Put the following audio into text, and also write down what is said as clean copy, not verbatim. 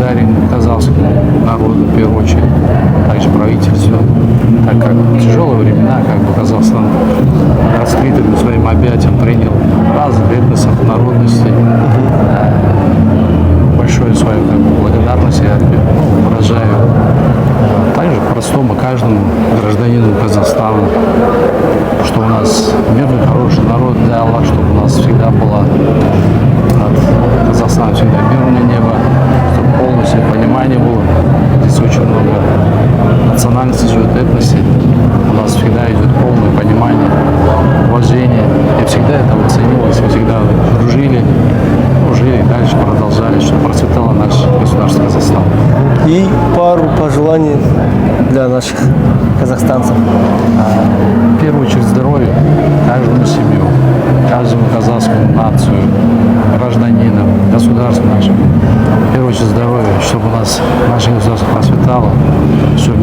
благодарен казахскому народу, в первую очередь, также правительству, так как в тяжелые времена, как бы Казахстан раскрытым своим объятиям принял разных этносов, народностей. Большое свою благодарность я выражаю также простому каждому гражданину Казахстана, что у нас мирный, хороший народ, да, Аллах, чтобы у нас всегда было от Казахстана всегда мирное небо, чтобы полностью понимание было. Здесь очень много национальностей живет, этносов. У нас всегда идет полное понимание, уважение. И всегда это вот ценилось, мы всегда дружили, жили и дальше продолжали, чтобы процветало наше государство Казахстан. И пару пожеланий для наших казахстанцев. В первую очередь здоровья каждому семью, каждому казахскому нацию, гражданину, государству нашему. В первую очередь здоровья, чтобы у нас наше государство процветало, чтобы